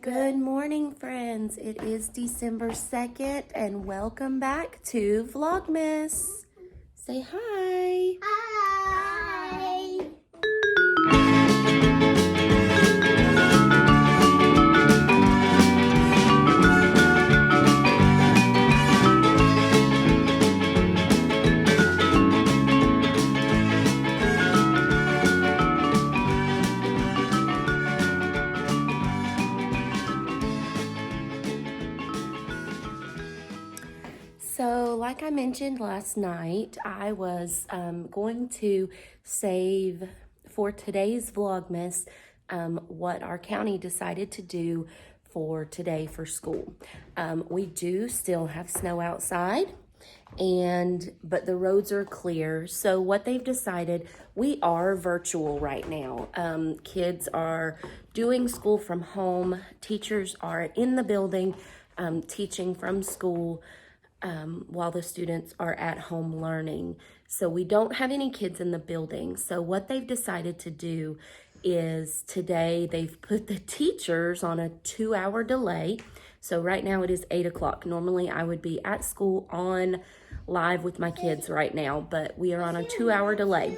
Good morning, friends. It is December 2nd, and welcome back to Vlogmas. Say hi. Hi. So, like I mentioned last night, I was going to save for today's Vlogmas what our county decided to do for today for school. We do still have snow outside, but the roads are clear. So what they've decided, we are virtual right now. Kids are doing school from home. Teachers are in the building teaching from school. While the students are at home learning. So we don't have any kids in the building. So what they've decided to do is today they've put the teachers on a 2-hour delay. So right now it is 8 o'clock. Normally I would be at school on live with my kids right now, but we are on a 2-hour delay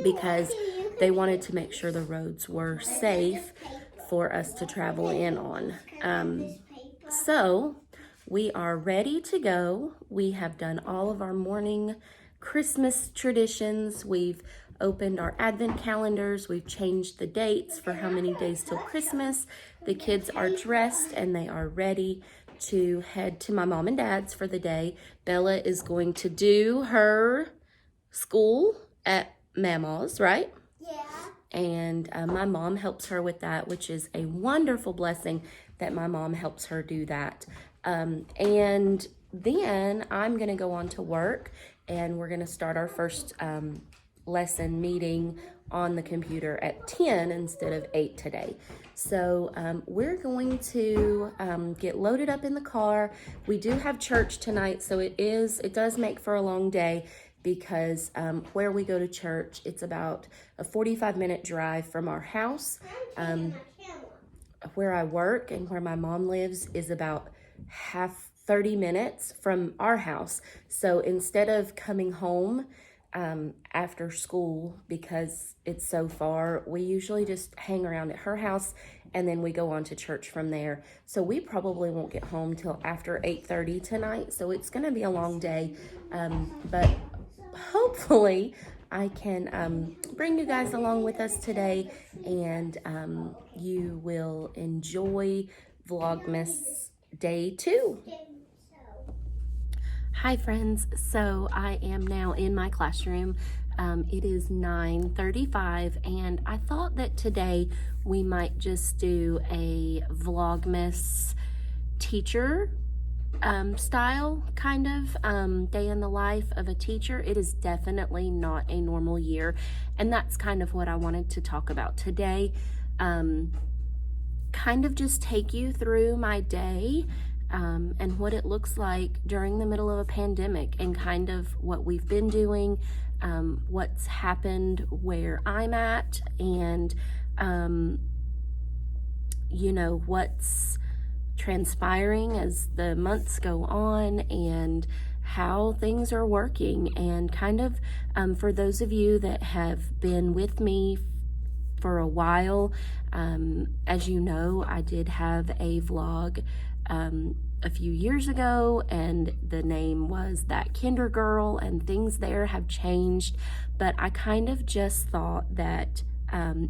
because they wanted to make sure the roads were safe for us to travel in on. So we are ready to go. We have done all of our morning Christmas traditions. We've opened our advent calendars. We've changed the dates for how many days till Christmas. The kids are dressed and they are ready to head to my mom and dad's for the day. Bella is going to do her school at Mama's, right? Yeah. And my mom helps her with that, which is a wonderful blessing that my mom helps her do that. And then I'm going to go on to work, and we're going to start our first lesson meeting on the computer at 10 instead of 8 today. So we're going to get loaded up in the car. We do have church tonight, so it does make for a long day because where we go to church, it's about a 45-minute drive from our house. Where I work and where my mom lives is about 30 minutes from our house. So instead of coming home after school because it's so far, we usually just hang around at her house and then we go on to church from there. So we probably won't get home till after 8:30 tonight. So it's going to be a long day, but hopefully I can bring you guys along with us today, and you will enjoy Vlogmas Day 2. Hi friends, so I am now in my classroom. It is 9:35 and I thought that today we might just do a Vlogmas teacher style kind of day in the life of a teacher. It is definitely not a normal year, and that's kind of what I wanted to talk about today. Kind of just take you through my day and what it looks like during the middle of a pandemic, and kind of what we've been doing, what's happened where I'm at, and what's transpiring as the months go on, and how things are working. And kind of for those of you that have been with me for a while, as you know, I did have a vlog a few years ago, and the name was That Kinder Girl, and things there have changed. But I kind of just thought that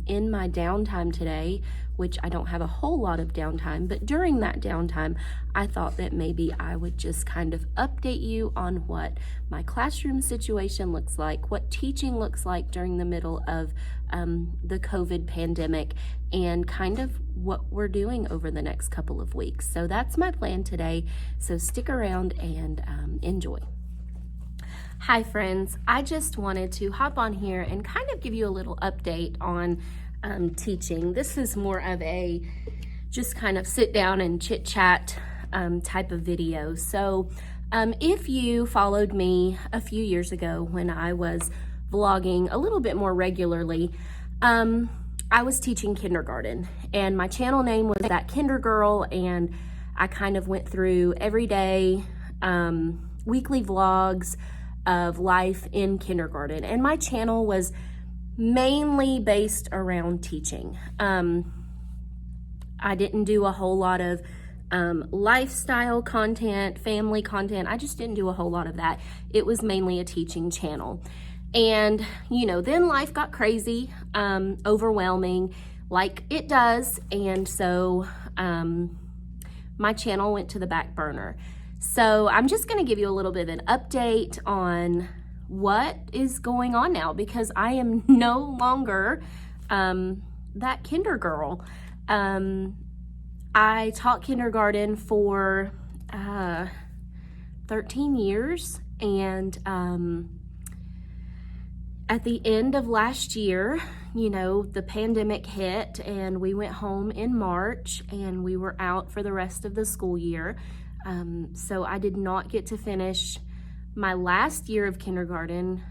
in my downtime today, which I don't have a whole lot of downtime, but during that downtime, I thought that maybe I would just kind of update you on what my classroom situation looks like, what teaching looks like during the middle of the COVID pandemic, and kind of what we're doing over the next couple of weeks. So that's my plan today. So stick around and enjoy. Hi friends, I just wanted to hop on here and kind of give you a little update on teaching. This is more of a just kind of sit down and chit chat type of video. So if you followed me a few years ago when I was vlogging a little bit more regularly, I was teaching kindergarten, and my channel name was That Kinder Girl, and I kind of went through every day, weekly vlogs of life in kindergarten, and my channel was mainly based around teaching. I didn't do a whole lot of lifestyle content, family content. I just didn't do a whole lot of that. It was mainly a teaching channel. And, you know, then life got crazy, overwhelming, like it does. And so my channel went to the back burner. So I'm just going to give you a little bit of an update on what is going on now, because I am no longer that kinder girl. I taught kindergarten for 13 years, and at the end of last year, you know, the pandemic hit, and we went home in March, and we were out for the rest of the school year. So I did not get to finish my last year of kindergarten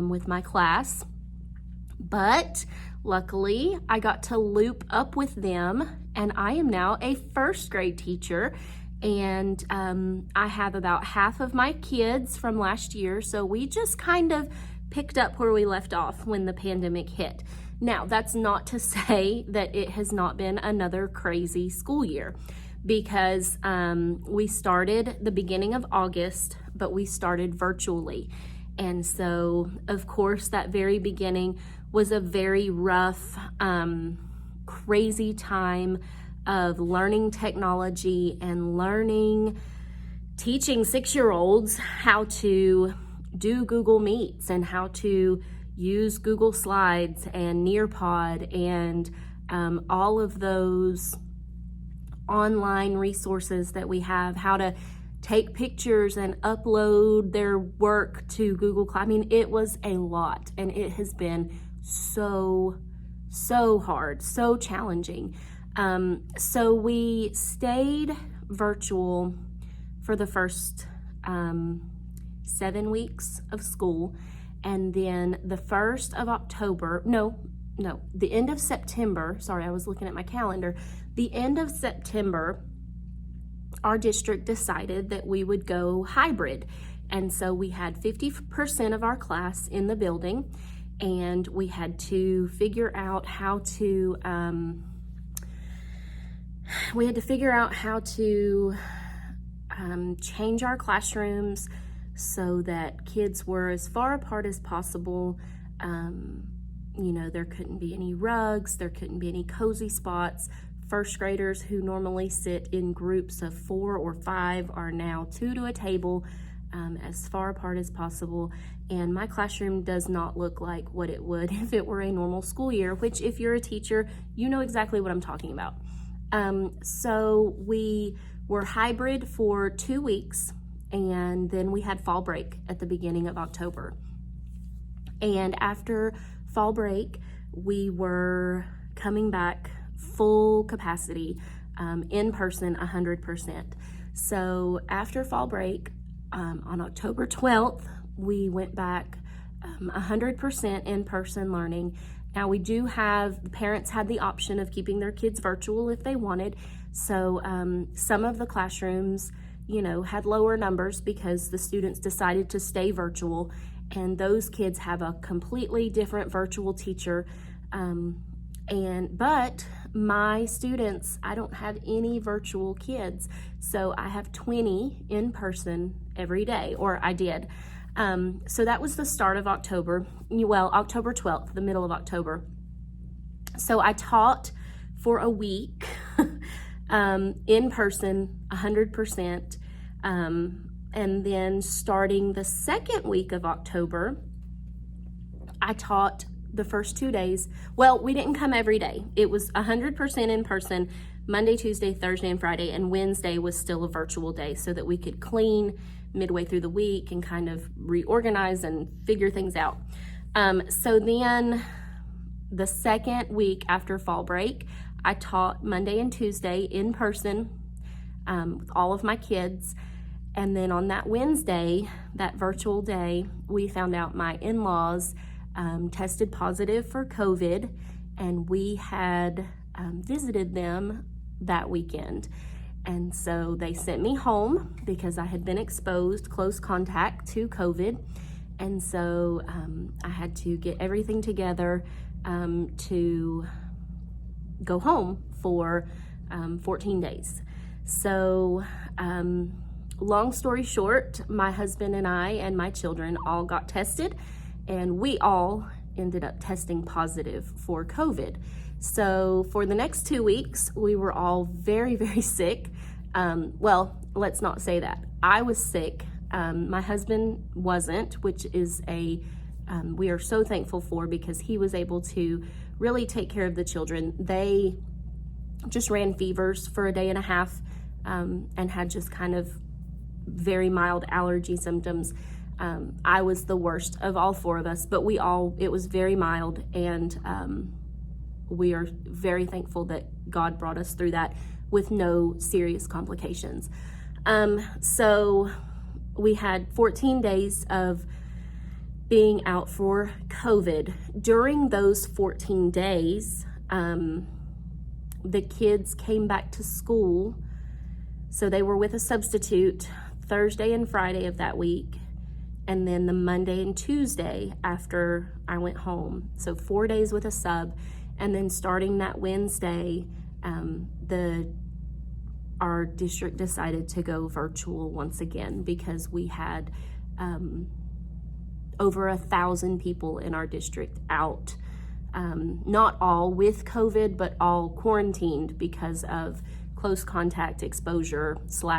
with my class, but luckily I got to loop up with them, and I am now a first grade teacher, and I have about half of my kids from last year, so we just kind of picked up where we left off when the pandemic hit. Now, that's not to say that it has not been another crazy school year, because we started the beginning of August, but we started virtually. And so, of course, that very beginning was a very rough, crazy time of learning technology and teaching 6-year-olds how to do Google Meets and how to use Google Slides and Nearpod and all of those online resources that we have, how to take pictures and upload their work to Google Cloud. I mean, it was a lot, and it has been so hard, so challenging. So we stayed virtual for the first 7 weeks of school, and then the 1st of October, the end of September, sorry, I was looking at my calendar, the end of September, our district decided that we would go hybrid. And so we had 50% of our class in the building, and we had to figure out how to, change our classrooms so that kids were as far apart as possible. You know, there couldn't be any rugs, there couldn't be any cozy spots. First graders who normally sit in groups of 4 or 5 are now 2 to a table, as far apart as possible. And my classroom does not look like what it would if it were a normal school year, which, if you're a teacher, you know exactly what I'm talking about. So we were hybrid for 2 weeks, and then we had fall break at the beginning of October. And after fall break, we were coming back full capacity, in person, 100%. So after fall break, on October 12th, we went back 100% in-person learning. Now, we do have, the parents had the option of keeping their kids virtual if they wanted. So some of the classrooms, you know, had lower numbers because the students decided to stay virtual, and those kids have a completely different virtual teacher. But my students, I don't have any virtual kids, so I have 20 in person every day, or I did. So that was the start of October, well, October 12th, the middle of October. So I taught for a week in person, 100%. And then starting the second week of October, I taught the first 2 days. Well, we didn't come every day. It was 100% in person, Monday, Tuesday, Thursday, and Friday, and Wednesday was still a virtual day so that we could clean midway through the week and kind of reorganize and figure things out. So then the second week after fall break, I taught Monday and Tuesday in person with all of my kids. And then on that Wednesday, that virtual day, we found out my in-laws tested positive for COVID, and we had visited them that weekend. And so they sent me home because I had been exposed, close contact to COVID. And so I had to get everything together to go home for 14 days. So long story short, my husband and I and my children all got tested, and we all ended up testing positive for COVID. So for the next 2 weeks, we were all very, very sick. Well, let's not say that. I was sick. My husband wasn't, which is we are so thankful for, because he was able to really take care of the children. They just ran fevers for a day and a half and had just kind of very mild allergy symptoms. I was the worst of all four of us, but it was very mild, and we are very thankful that God brought us through that with no serious complications. So we had 14 days of being out for COVID. During those 14 days, the kids came back to school. So they were with a substitute Thursday and Friday of that week, and then the Monday and Tuesday after I went home. So 4 days with a sub, and then starting that Wednesday, our district decided to go virtual once again, because we had over 1,000 people in our district out. Not all with COVID, but all quarantined because of close contact exposure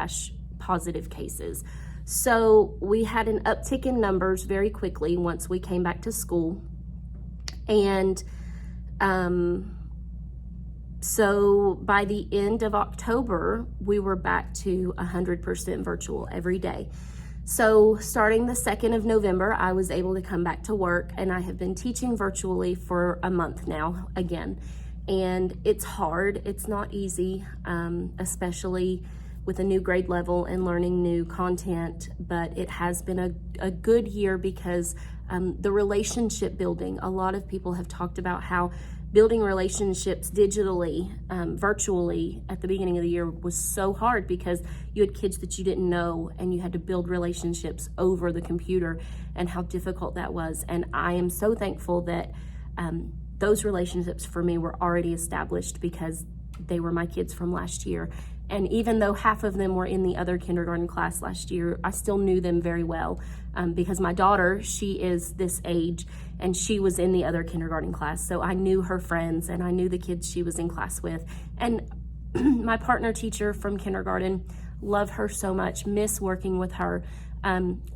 / positive cases. So we had an uptick in numbers very quickly once we came back to school. And so by the end of October, we were back to 100% virtual every day. So starting the 2nd of November, I was able to come back to work, and I have been teaching virtually for a month now again. And it's hard, it's not easy, especially with a new grade level and learning new content, but it has been a good year because the relationship building, a lot of people have talked about how building relationships digitally, virtually at the beginning of the year was so hard, because you had kids that you didn't know and you had to build relationships over the computer, and how difficult that was. And I am so thankful that those relationships for me were already established, because they were my kids from last year. And even though half of them were in the other kindergarten class last year, I still knew them very well, because my daughter, she is this age, and she was in the other kindergarten class. So I knew her friends, and I knew the kids she was in class with. And my partner teacher from kindergarten, love her so much, miss working with her.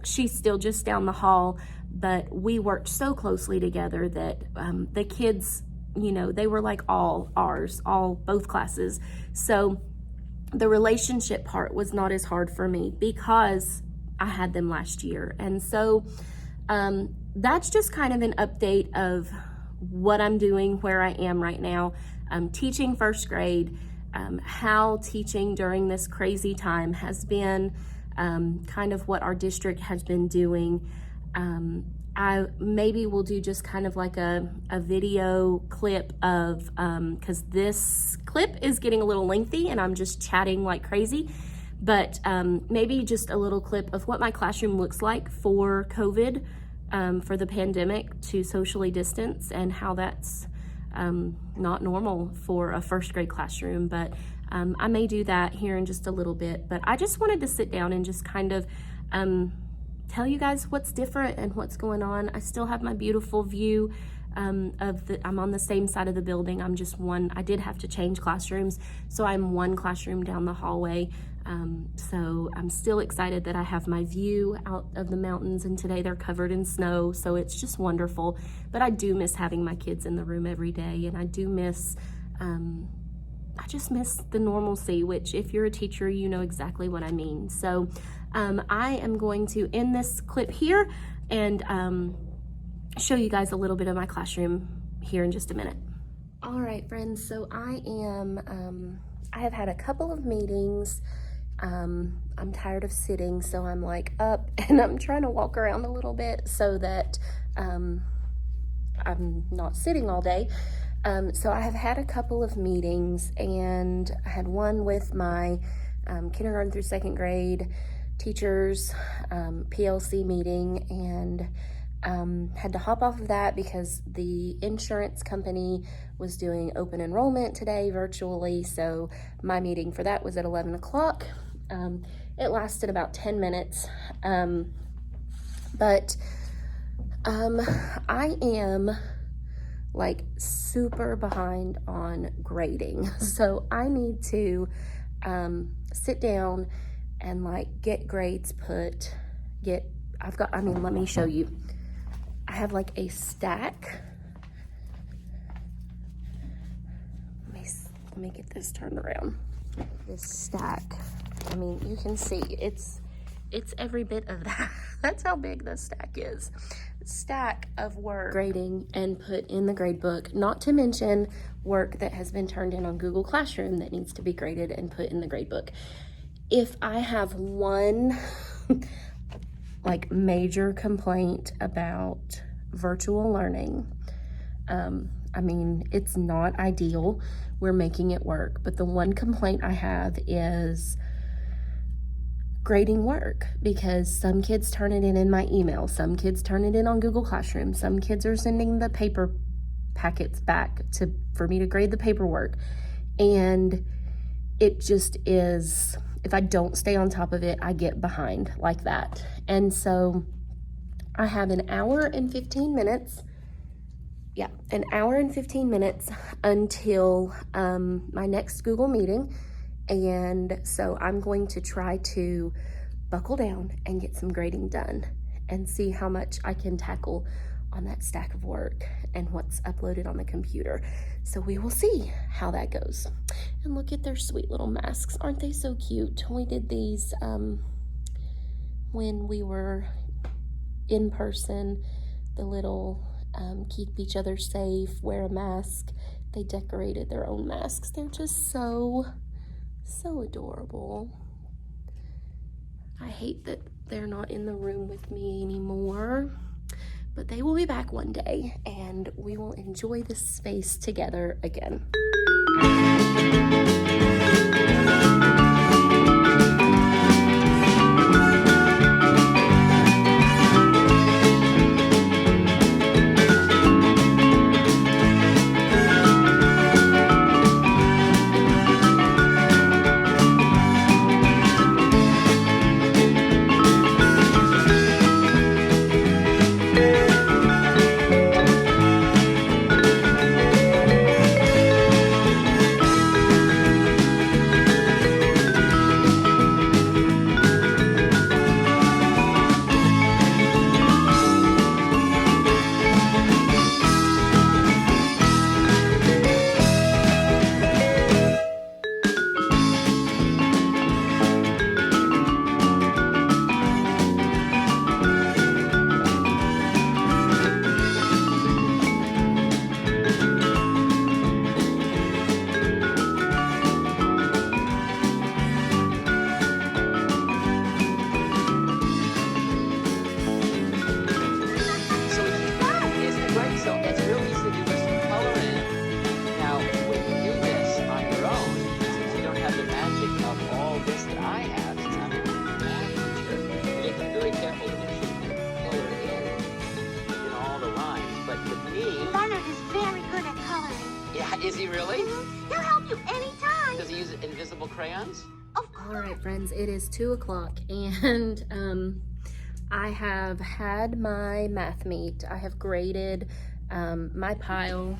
She's still just down the hall, but we worked so closely together that the kids, they were like all ours, both classes. So the relationship part was not as hard for me because I had them last year. And so that's just kind of an update of what I'm doing, where I am right now. Teaching first grade, how teaching during this crazy time has been, kind of what our district has been doing. I maybe will do just kind of like a video clip of, because this clip is getting a little lengthy and I'm just chatting like crazy, but maybe just a little clip of what my classroom looks like for COVID, for the pandemic, to socially distance, and how that's not normal for a first grade classroom. But I may do that here in just a little bit. But I just wanted to sit down and just kind of tell you guys what's different and what's going on. I still have my beautiful view I'm on the same side of the building. I'm just one. I did have to change classrooms, so I'm one classroom down the hallway. So I'm still excited that I have my view out of the mountains, and today they're covered in snow, so it's just wonderful. But I do miss having my kids in the room every day, and I do miss, I just miss the normalcy, which if you're a teacher, you know exactly what I mean. So I am going to end this clip here and show you guys a little bit of my classroom here in just a minute. All right, friends, so I have had a couple of meetings. I'm tired of sitting, so I'm like up and I'm trying to walk around a little bit so that I'm not sitting all day. So I have had a couple of meetings, and I had one with my kindergarten through second grade teachers PLC meeting, and had to hop off of that because the insurance company was doing open enrollment today virtually. So my meeting for that was at 11 o'clock. It lasted about 10 minutes. But I am like super behind on grading. So I need to sit down and like get grades put, let me show you. I have like a stack. Let me get this turned around. This stack, I mean, you can see it's every bit of that. That's how big this stack is. Stack of work grading and put in the grade book, not to mention work that has been turned in on Google Classroom that needs to be graded and put in the grade book. If I have one like major complaint about virtual learning, I mean, it's not ideal. We're making it work, but the one complaint I have is grading work, because some kids turn it in my email, some kids turn it in on Google Classroom, some kids are sending the paper packets back for me to grade the paperwork, and it just is, if I don't stay on top of it, I get behind like that. And so I have an hour and 15 minutes until my next Google meeting. And so I'm going to try to buckle down and get some grading done and see how much I can tackle on that stack of work and what's uploaded on the computer. So we will see how that goes. And look at their sweet little masks. Aren't they so cute? We did these when we were in person, the little keep each other safe, wear a mask. They decorated their own masks. They're just so adorable. I hate that they're not in the room with me anymore, but they will be back one day and we will enjoy this space together again. Is he really? He'll help you anytime. Does he use invisible crayons? Of course. All right, friends, it is 2 o'clock and I have had my math meet. I have graded. My pile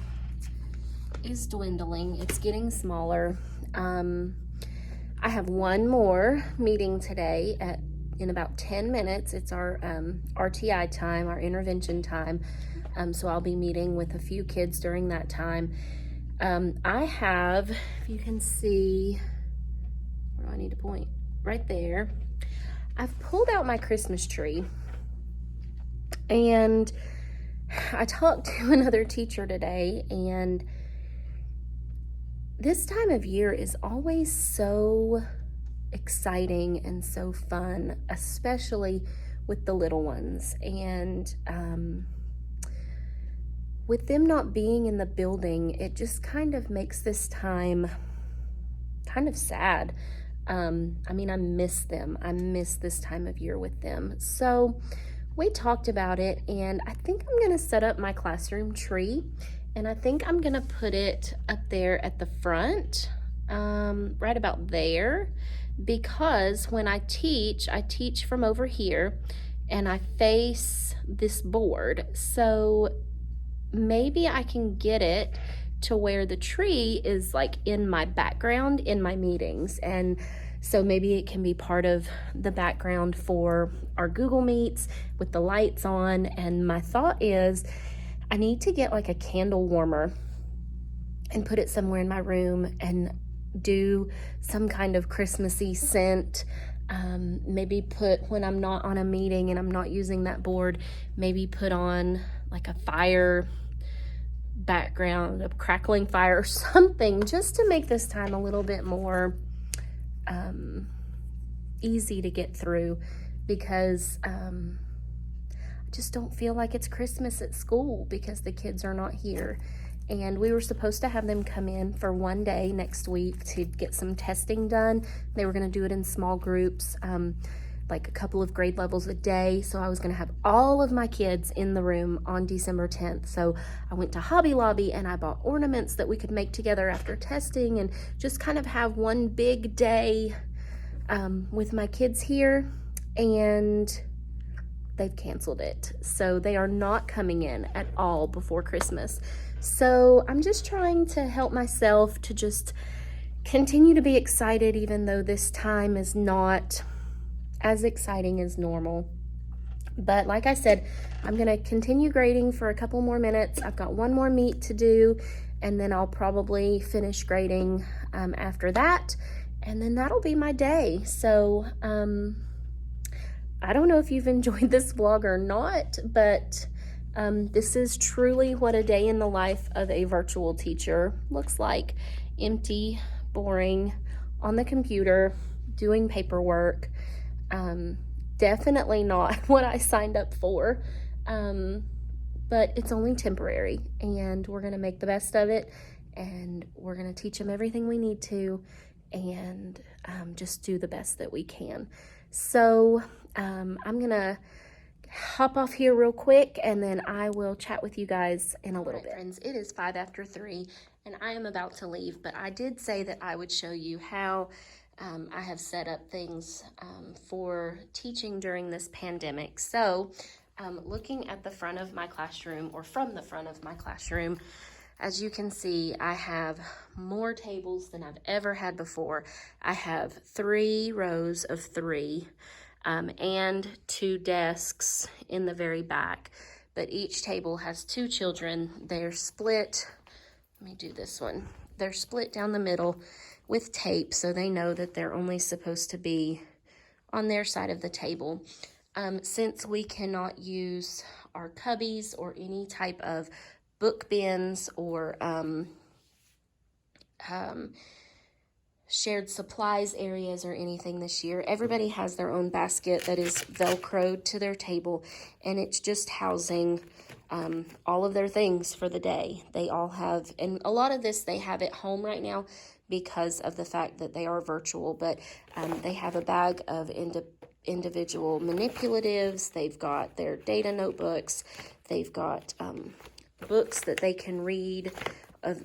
is dwindling. It's getting smaller. I have one more meeting today in about 10 minutes. It's our RTI time, our intervention time. So I'll be meeting with a few kids during that time. I have, if you can see, where do I need to point? Right there. I've pulled out my Christmas tree, and I talked to another teacher today, and this time of year is always so exciting and so fun, especially with the little ones. And with them not being in the building, it just kind of makes this time kind of sad. I mean, I miss them. I miss this time of year with them. So we talked about it, and I think I'm gonna set up my classroom tree, and I think I'm gonna put it up there at the front, right about there, because when I teach from over here, and I face this board. So maybe I can get it to where the tree is like in my background in my meetings, and so maybe it can be part of the background for our Google Meets with the lights on. And my thought is I need to get like a candle warmer and put it somewhere in my room and do some kind of Christmassy scent. Maybe put, when I'm not on a meeting and I'm not using that board, maybe put on like a fire background, a crackling fire or something, just to make this time a little bit more easy to get through, because I just don't feel like it's Christmas at school because the kids are not here. And we were supposed to have them come in for one day next week to get some testing done. They were going to do it in small groups, like a couple of grade levels a day. So I was going to have all of my kids in the room on December 10th. So I went to Hobby Lobby and I bought ornaments that we could make together after testing, and just kind of have one big day with my kids here. And they've canceled it. So they are not coming in at all before Christmas. So I'm just trying to help myself to just continue to be excited, even though this time is not as exciting as normal. But like I said, I'm gonna continue grading for a couple more minutes. I've got one more meet to do, and then I'll probably finish grading after that, and then that'll be my day. So I don't know if you've enjoyed this vlog or not, but this is truly what a day in the life of a virtual teacher looks like. Empty, boring, on the computer, doing paperwork. Definitely not what I signed up for, but it's only temporary, and we're going to make the best of it, and we're going to teach them everything we need to, and just do the best that we can. So I'm going to hop off here real quick, and then I will chat with you guys in a little bit. Friends, it is 5 after 3, and I am about to leave, but I did say that I would show you how I have set up things for teaching during this pandemic. So looking at the front of my classroom, or from the front of my classroom, as you can see, I have more tables than I've ever had before. I have 3 rows of 3 and 2 desks in the very back, but each table has 2 children. They're split. Let me do this one. They're split down the middle with tape, so they know that they're only supposed to be on their side of the table. Since we cannot use our cubbies or any type of book bins or shared supplies areas or anything this year, everybody has their own basket that is Velcroed to their table, and it's just housing all of their things for the day. They all have, and a lot of this they have at home right now because of the fact that they are virtual, but they have a bag of individual manipulatives. They've got their data notebooks. They've got books that they can read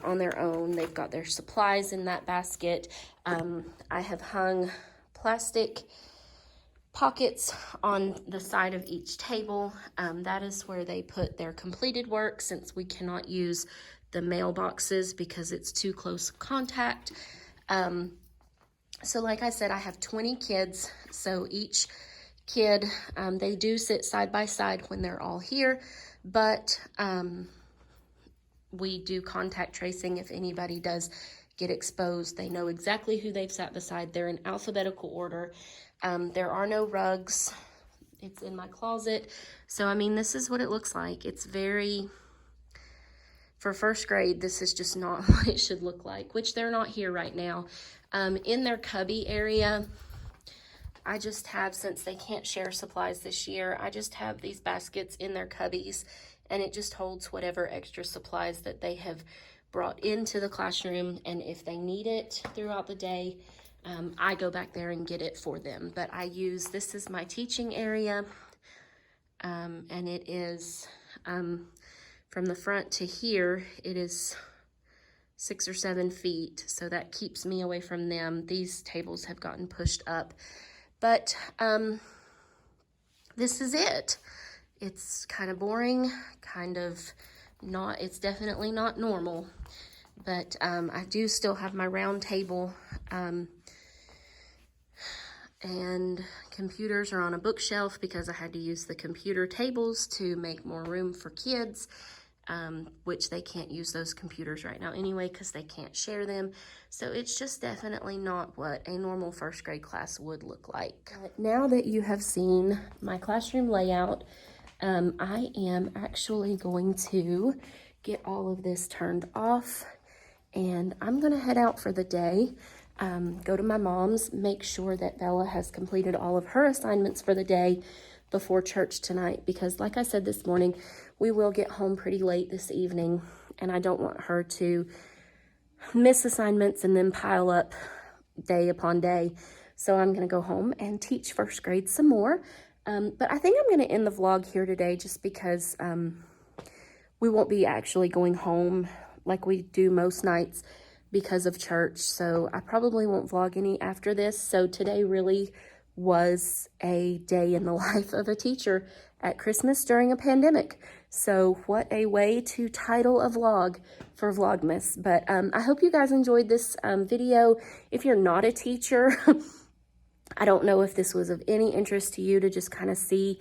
on their own. They've got their supplies in that basket. I have hung plastic pockets on the side of each table. That is where they put their completed work, since we cannot use the mailboxes because it's too close contact. So like I said, I have 20 kids, so each kid, they do sit side by side when they're all here, but we do contact tracing. If anybody does get exposed, they know exactly who they've sat beside. They're in alphabetical order. There are no rugs. It's in my closet. So, I mean, this is what it looks like. It's very, for first grade, this is just not what it should look like, which they're not here right now. In their cubby area, I just have, since they can't share supplies this year, I just have these baskets in their cubbies, and it just holds whatever extra supplies that they have brought into the classroom, and if they need it throughout the day, I go back there and get it for them. But this is my teaching area, and it is from the front to here, it is 6 or 7 feet, so that keeps me away from them. These tables have gotten pushed up, but this is it. It's kind of boring, kind of not, it's definitely not normal, but I do still have my round table, and computers are on a bookshelf because I had to use the computer tables to make more room for kids, which they can't use those computers right now anyway because they can't share them. So it's just definitely not what a normal first grade class would look like. Now that you have seen my classroom layout, I am actually going to get all of this turned off, and I'm gonna head out for the day. Go to my mom's, make sure that Bella has completed all of her assignments for the day before church tonight, because like I said this morning, we will get home pretty late this evening, and I don't want her to miss assignments and then pile up day upon day. So I'm gonna go home and teach first grade some more. But I think I'm gonna end the vlog here today just because we won't be actually going home like we do most nights because of church. So I probably won't vlog any after this. So today really was a day in the life of a teacher at Christmas during a pandemic. So what a way to title a vlog for Vlogmas. But I hope you guys enjoyed this video. If you're not a teacher, I don't know if this was of any interest to you to just kind of see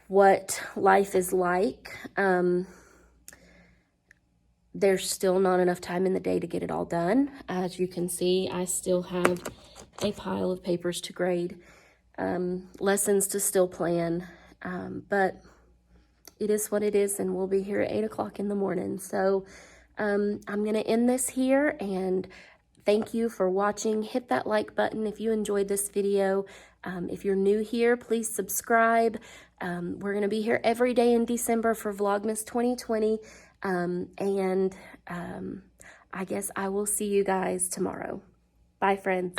what life is like. There's still not enough time in the day to get it all done. As you can see, I still have a pile of papers to grade, lessons to still plan, but it is what it is, and we'll be here at 8 o'clock in the morning. So I'm going to end this here, and thank you for watching. Hit that like button if you enjoyed this video. If you're new here, please subscribe. We're going to be here every day in December for Vlogmas 2020. And I guess I will see you guys tomorrow. Bye, friends.